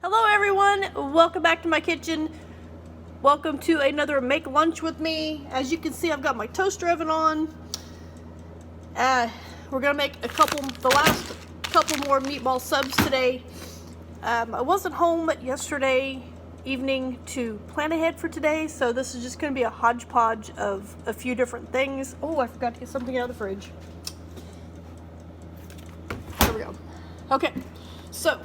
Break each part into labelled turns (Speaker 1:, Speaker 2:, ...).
Speaker 1: Hello everyone, welcome back to my kitchen. Welcome to another Make Lunch with me. As you can see, I've got my toaster oven on. We're gonna make the last couple more meatball subs today. I wasn't home yesterday evening to plan ahead for today, so this is just gonna be a hodgepodge of a few different things. Oh, I forgot to get something out of the fridge. There we go. Okay, so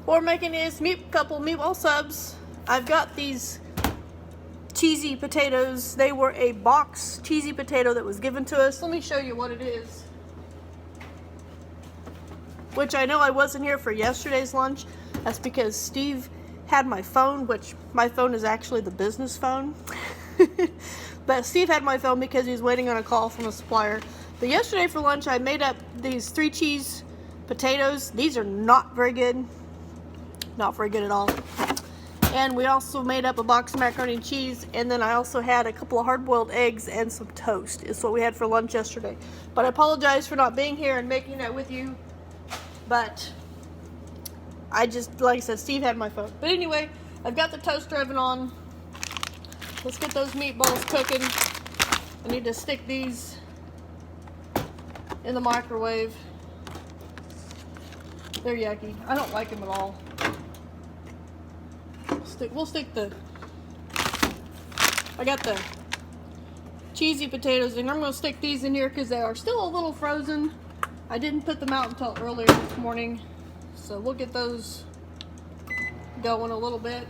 Speaker 1: what we're making is couple meatball subs. I've got these cheesy potatoes. They were a box cheesy potato that was given to us. Let me show you what it is. Which I know I wasn't here for yesterday's lunch. That's because Steve had my phone, which my phone is actually the business phone. But Steve had my phone because he was waiting on a call from a supplier. But yesterday for lunch I made up these 3 cheese potatoes. These are not very good. Not very good at all. And we also made up a box of macaroni and cheese, and then I also had a couple of hard-boiled eggs and some toast. Is what we had for lunch yesterday. But I apologize for not being here and making that with you. But I just, like I said, Steve had my phone. But anyway, I've got the toaster oven on. Let's get those meatballs cooking. I need to stick these in the microwave. They're yucky. I don't like them at all. We'll stick I got the cheesy potatoes and I'm going to stick these in here because they are still a little frozen. I didn't put them out until earlier this morning. So we'll get those going a little bit.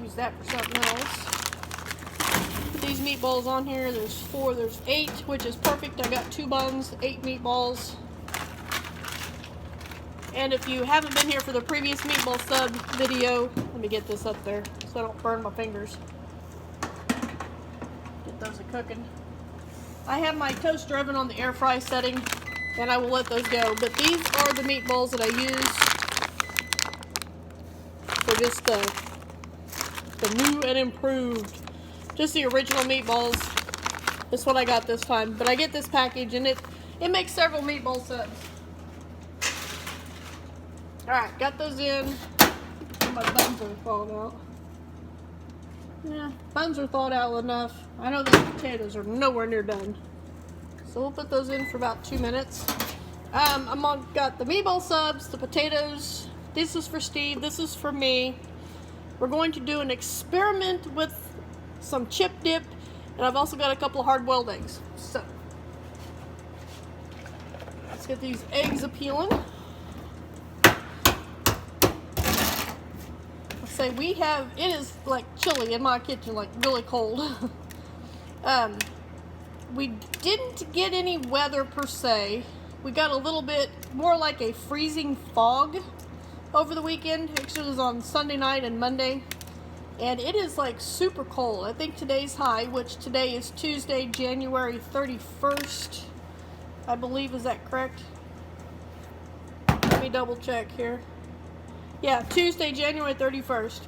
Speaker 1: Use that for something else. Put these meatballs on here. There's 8, which is perfect. I got 2 buns, 8 meatballs. And if you haven't been here for the previous meatball sub video, let me get this up there so I don't burn my fingers. Get those cooking. I have my toaster oven on the air fry setting, and I will let those go. But these are the meatballs that I use for just the new and improved, just the original meatballs. That's what I got this time. But I get this package, and it makes several meatball subs. Alright, got those in. My buns are thawed out. Yeah, buns are thawed out enough. I know the potatoes are nowhere near done. So we'll put those in for about 2 minutes. Got the meatball subs, the potatoes. This is for Steve, this is for me. We're going to do an experiment with some chip dip. And I've also got a couple of hard-boiled eggs. So, let's get these eggs a-peeling. It is like chilly in my kitchen, like really cold. We didn't get any weather per se. We got a little bit more like a freezing fog over the weekend. Actually, it was on Sunday night and Monday. And it is like super cold. I think today's high, which today is Tuesday, January 31st. I believe, is that correct? Let me double check here. Yeah, Tuesday, January 31st.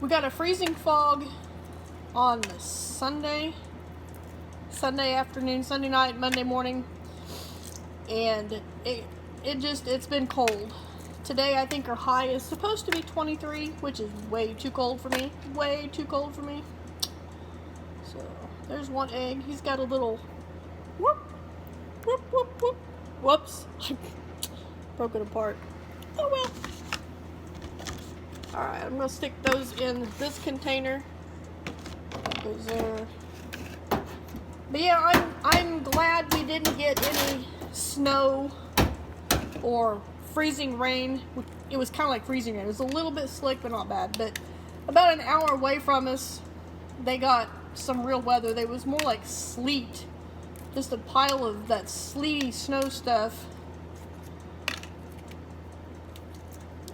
Speaker 1: We got a freezing fog on Sunday afternoon, Sunday night, Monday morning. And it's been cold. Today, I think our high is supposed to be 23, which is way too cold for me. Way too cold for me. So, there's one egg. He's got a little whoop, whoop, whoop, whoop. Whoops. Broke it apart. Oh well. Alright, I'm going to stick those in this container. Those there. But yeah, I'm glad we didn't get any snow or freezing rain. It was kind of like freezing rain. It was a little bit slick, but not bad. But about an hour away from us, they got some real weather. There was more like sleet. Just a pile of that sleety snow stuff.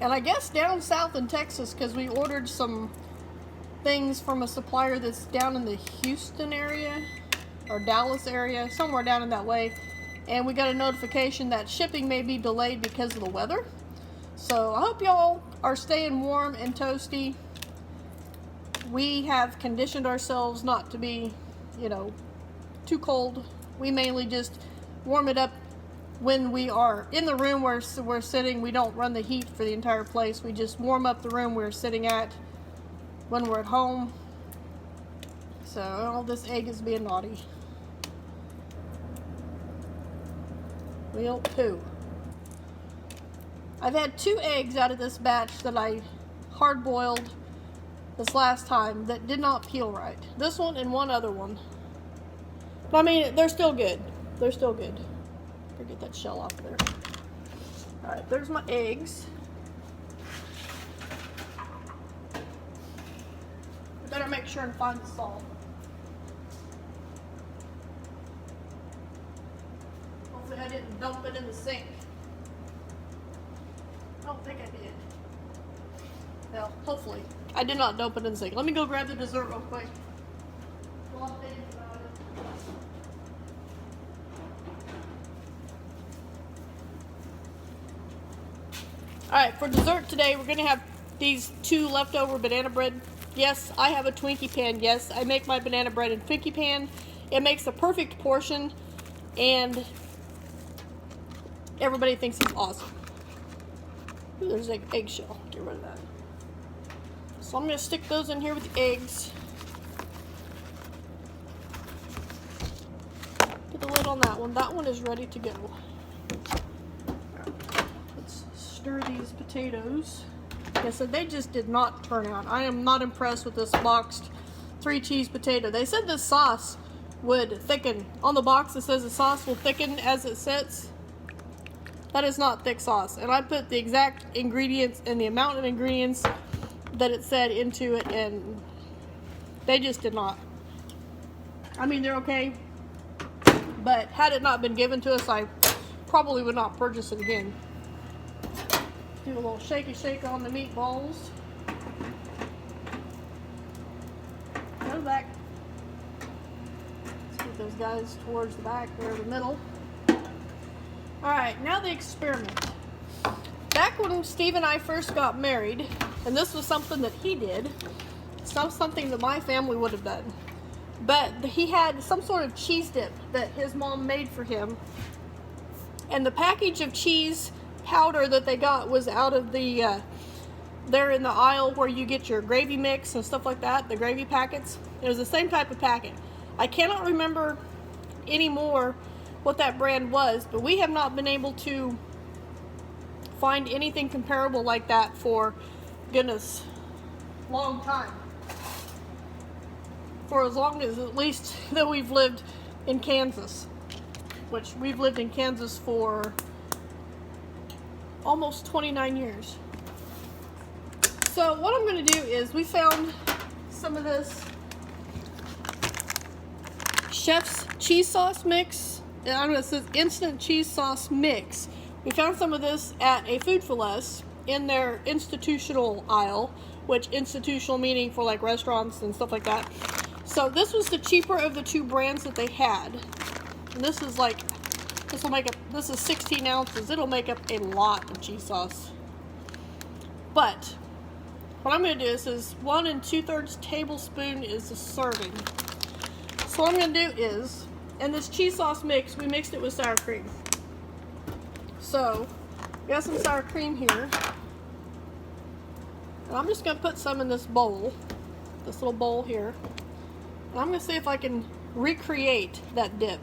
Speaker 1: And I guess down south in Texas, because we ordered some things from a supplier that's down in the Houston area, or Dallas area, somewhere down in that way. And we got a notification that shipping may be delayed because of the weather. So I hope y'all are staying warm and toasty. We have conditioned ourselves not to be, too cold. We mainly just warm it up when we are in the room where we're sitting. We don't run the heat for the entire place. We just warm up the room we're sitting at when we're at home. So, oh, this egg is being naughty. Real poo. I've had 2 eggs out of this batch that I hard boiled this last time that did not peel right. This one and one other one. But I mean, they're still good. They're still good. Better get that shell off there. Alright, there's my eggs. I better make sure and find the salt. Hopefully I didn't dump it in the sink. I don't think I did. Well, hopefully. I did not dump it in the sink. Let me go grab the dessert real quick. While I'm thinking about it. Alright, for dessert today, we're going to have these 2 leftover banana bread. Yes, I have a Twinkie pan. Yes, I make my banana bread in Twinkie pan. It makes the perfect portion, and everybody thinks it's awesome. Ooh, there's an eggshell. Get rid of that. So I'm going to stick those in here with the eggs. Put the lid on that one. That one is ready to go. Let's stir these potatoes. Yeah, so they just did not turn out. I am not impressed with this boxed 3-cheese potato. They said this sauce would thicken. On the box it says the sauce will thicken as it sits. That is not thick sauce. And I put the exact ingredients and the amount of ingredients that it said into it, and they just did not. I mean, they're okay, but had it not been given to us, I probably would not purchase it again. Do a little shaky shake on the meatballs. Go back. Let's get those guys towards the back, they're the middle. Alright, now the experiment. Back when Steve and I first got married, and this was something that he did, it's not something that my family would have done, but he had some sort of cheese dip that his mom made for him, and the package of cheese powder that they got was out of the there in the aisle where you get your gravy mix and stuff like that, the gravy packets. It was the same type of packet. I cannot remember anymore what that brand was, but we have not been able to find anything comparable like that for, goodness, long time. For as long as at least that we've lived in Kansas, which we've lived in Kansas for almost 29 years. So what I'm going to do is, we found some of this Chef's cheese sauce mix. I don't know, it says instant cheese sauce mix. We found some of this at a Food for Less in their institutional aisle, which institutional meaning for like restaurants and stuff like that. So this was the cheaper of the 2 brands that they had. And this is like, this is 16 ounces. It'll make up a lot of cheese sauce. But what I'm going to do is 1 2/3 tablespoon is a serving. So what I'm going to do is, in this cheese sauce mix, we mixed it with sour cream. So we got some sour cream here. And I'm just going to put some in this bowl, this little bowl here. And I'm going to see if I can recreate that dip.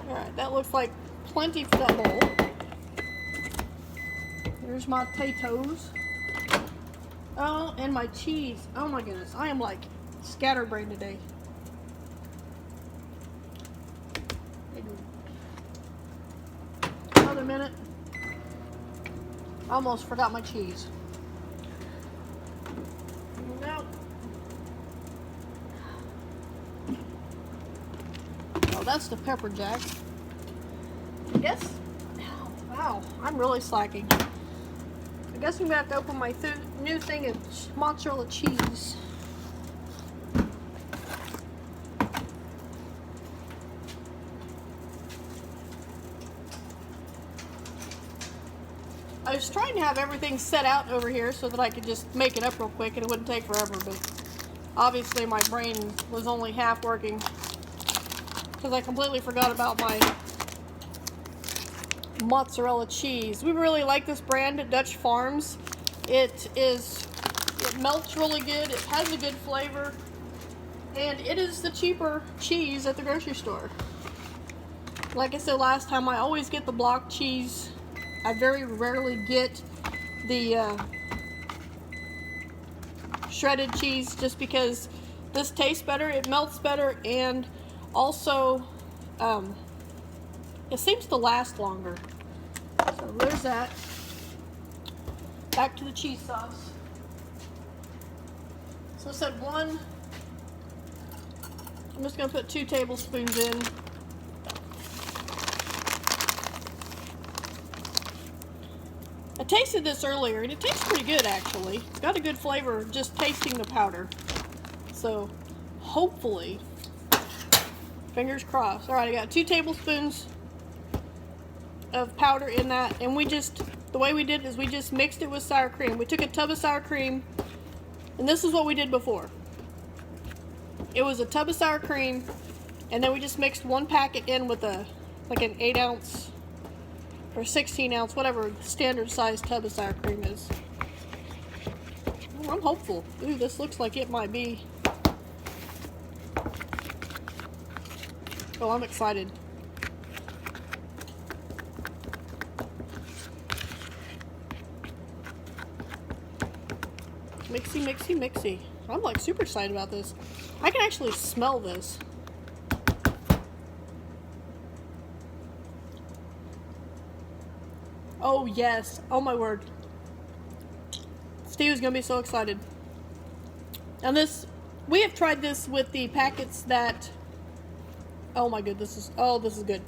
Speaker 1: Alright, that looks like plenty for that bowl. Here's my potatoes. Oh, and my cheese. Oh my goodness, I am like scatterbrained today. Another minute. Almost forgot my cheese. Nope. Oh, that's the pepper jack. I guess. Wow, I'm really slacking. I guess I'm gonna have to open my new thing of mozzarella cheese. I was trying to have everything set out over here so that I could just make it up real quick and it wouldn't take forever, but obviously my brain was only half working. because I completely forgot about my mozzarella cheese. We really like this brand at Dutch Farms. It melts really good, it has a good flavor, and it is the cheaper cheese at the grocery store. Like I said last time, I always get the block cheese. I very rarely get the shredded cheese, just because this tastes better, it melts better, and also it seems to last longer. So there's that. Back to the cheese sauce. So I said one. I'm just going to put 2 tablespoons in. I tasted this earlier and it tastes pretty good actually. It's got a good flavor just tasting the powder. So hopefully, fingers crossed. Alright, I got 2 tablespoons of powder in that, and the way we did it is we just mixed it with sour cream. We took a tub of sour cream, and this is what we did before. It was a tub of sour cream, and then we just mixed 1 packet in with like an 8 ounce or 16 ounce, whatever standard size tub of sour cream is. Ooh, I'm hopeful. Ooh, this looks like it might be. Oh, I'm excited. Mixy, mixy, mixy. I'm like super excited about this. I can actually smell this. Oh yes, oh my word. Steve is gonna be so excited. And this, we have tried this with the packets that, oh my god, this is good.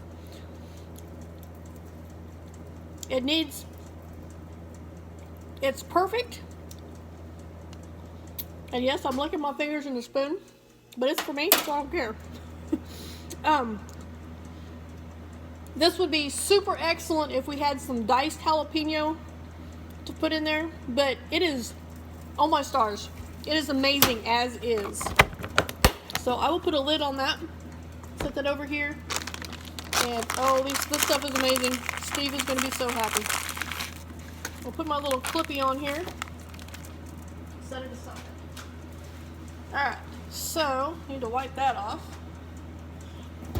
Speaker 1: It's perfect. And yes, I'm licking my fingers in the spoon, but it's for me, so I don't care. This would be super excellent if we had some diced jalapeno to put in there, but it is, oh my stars, it is amazing as is. So I will put a lid on that, set that over here, and oh, this stuff is amazing. Steve is going to be so happy. I'll put my little clippy on here, set it aside. Alright, so I need to wipe that off.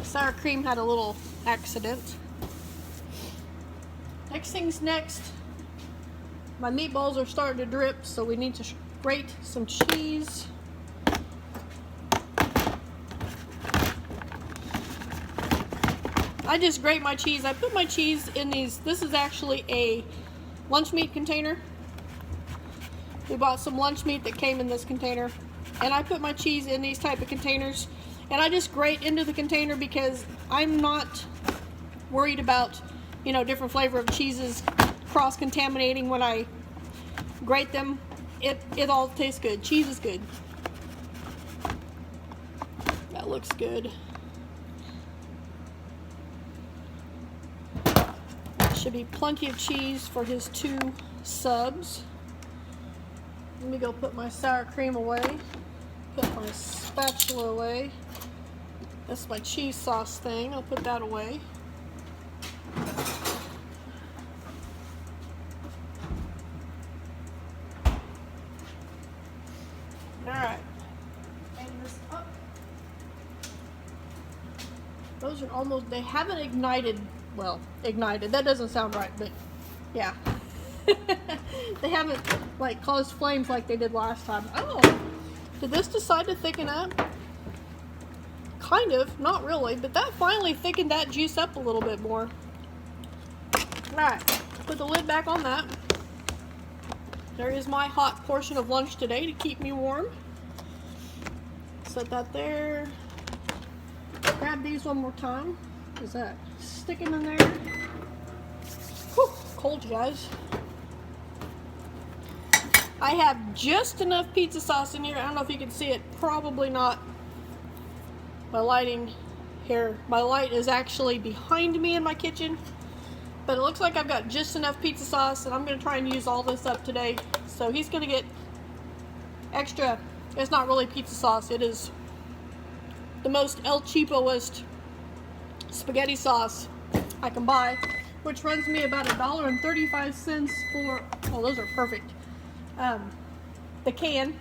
Speaker 1: Sour cream had a little accident. Next thing's next. My meatballs are starting to drip, so we need to grate some cheese. I just grate my cheese. I put my cheese in these. This is actually a lunch meat container. We bought some lunch meat that came in this container. And I put my cheese in these type of containers, and I just grate into the container because I'm not worried about, you know, different flavor of cheeses cross-contaminating when I grate them. It all tastes good. Cheese is good. That looks good. Should be plenty of cheese for his 2 subs. Let me go put my sour cream away. Put my spatula away. That's my cheese sauce thing. I'll put that away. Alright. Hang this up. Those are almost, they haven't ignited. Well, ignited. That doesn't sound right, but yeah. They haven't like caused flames like they did last time. Oh, did this decide to thicken up? Kind of, not really, but that finally thickened that juice up a little bit more. Alright, put the lid back on that. There is my hot portion of lunch today to keep me warm. Set that there. Grab these one more time. Is that sticking in there? Whew, cold, you guys. I have just enough pizza sauce in here. I don't know if you can see it. Probably not. My lighting here. My light is actually behind me in my kitchen. But it looks like I've got just enough pizza sauce, and I'm going to try and use all this up today. So he's going to get extra. It's not really pizza sauce. It is the most El Cheapoest spaghetti sauce I can buy, which runs me about $1.35 for, oh, those are perfect. The can,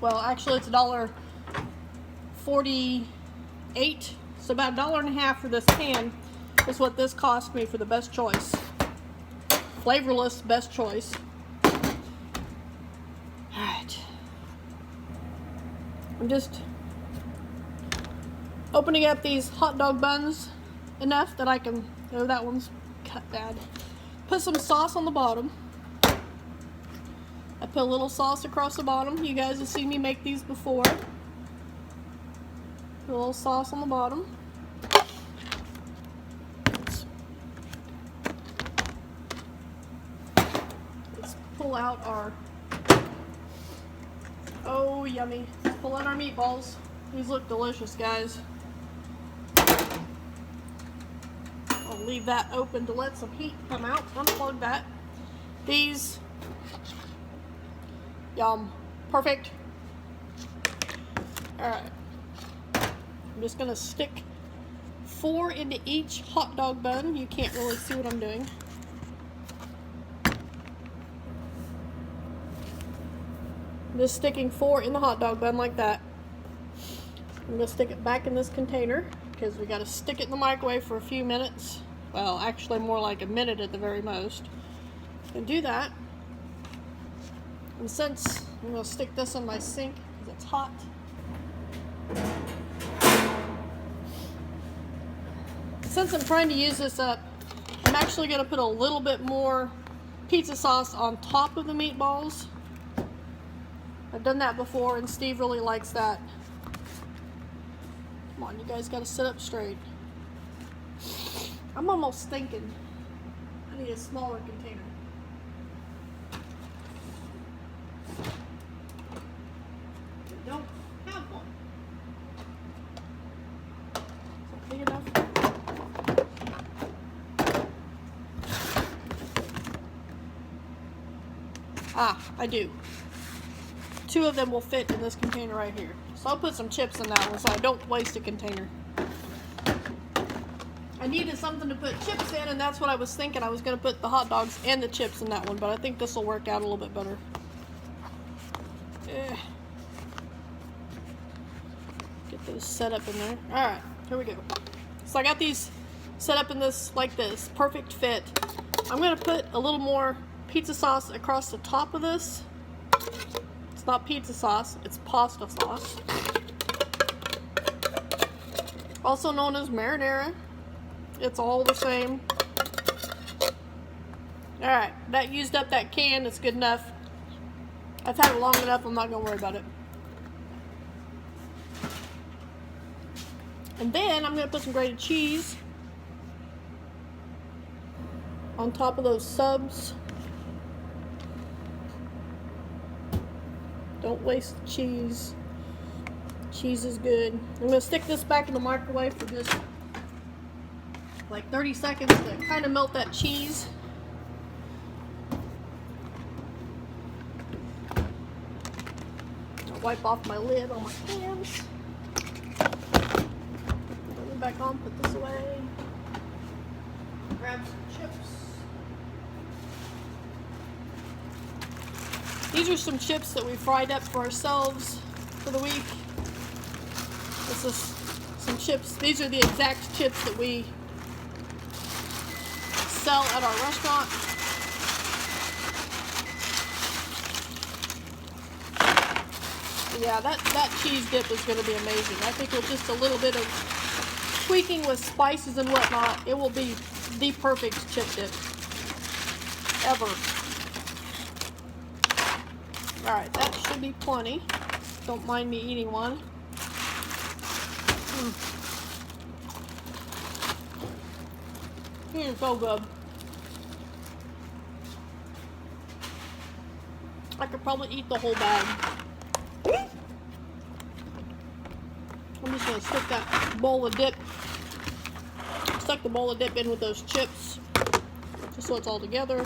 Speaker 1: well, actually it's $1.48, so about $1.50 for this can is what this cost me for the best choice. Flavorless, best choice. Alright. I'm just opening up these hot dog buns enough that I can, oh, that one's cut bad. Put some sauce on the bottom. I put a little sauce across the bottom. You guys have seen me make these before. Put a little sauce on the bottom. Let's pull out our, oh yummy, let's pull out our meatballs. These look delicious, guys. I'll leave that open to let some heat come out. Unplug that. These, yum, perfect. Alright, I'm just gonna stick 4 into each hot dog bun. You can't really see what I'm doing. I'm just sticking 4 in the hot dog bun like that. I'm gonna stick it back in this container because we gotta stick it in the microwave for a few minutes. Well, actually more like a minute at the very most. And do that. And since I'm gonna stick this in my sink because it's hot. Since I'm trying to use this up, I'm actually gonna put a little bit more pizza sauce on top of the meatballs. I've done that before and Steve really likes that. Come on, you guys gotta sit up straight. I'm almost thinking I need a smaller container. I don't have one. Is it big enough? Ah, I do. 2 of them will fit in this container right here. So I'll put some chips in that one so I don't waste a container. I needed something to put chips in, and that's what I was thinking. I was going to put the hot dogs and the chips in that one, but I think this will work out a little bit better. Get those set up in there. Alright, here we go. So I got these set up in this, like this, perfect fit. I'm going to put a little more pizza sauce across the top of this. It's not pizza sauce, it's pasta sauce. Also known as marinara. It's all the same. Alright, that used up that can. It's good enough. I've had it long enough, I'm not going to worry about it. And then I'm going to put some grated cheese on top of those subs. Don't waste the cheese. Cheese is good. I'm going to stick this back in the microwave for just like 30 seconds to kind of melt that cheese. I'll wipe off my lid on my hands. Put it back on, put this away. Grab some chips. These are some chips that we fried up for ourselves for the week. This is some chips. These are the exact chips that we sell at our restaurant. Yeah, that cheese dip is going to be amazing. I think with just a little bit of tweaking with spices and whatnot, it will be the perfect chip dip ever. Alright, that should be plenty. Don't mind me eating one. It's so good. I could probably eat the whole bag. I'm just going to stick that bowl of dip. Stuck the bowl of dip in with those chips. Just so it's all together.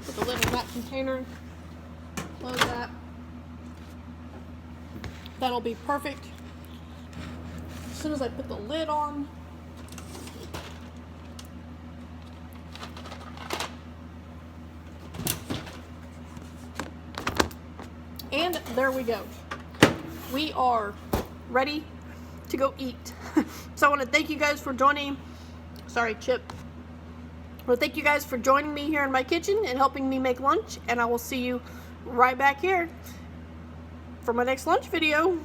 Speaker 1: Put the lid on that container. Close that. That'll be perfect. soon as I put the lid on. And there we go. We are ready to go eat. So I want to thank you guys for joining. Sorry, Chip. I want to thank you guys for joining me here in my kitchen and helping me make lunch. And I will see you right back here for my next lunch video.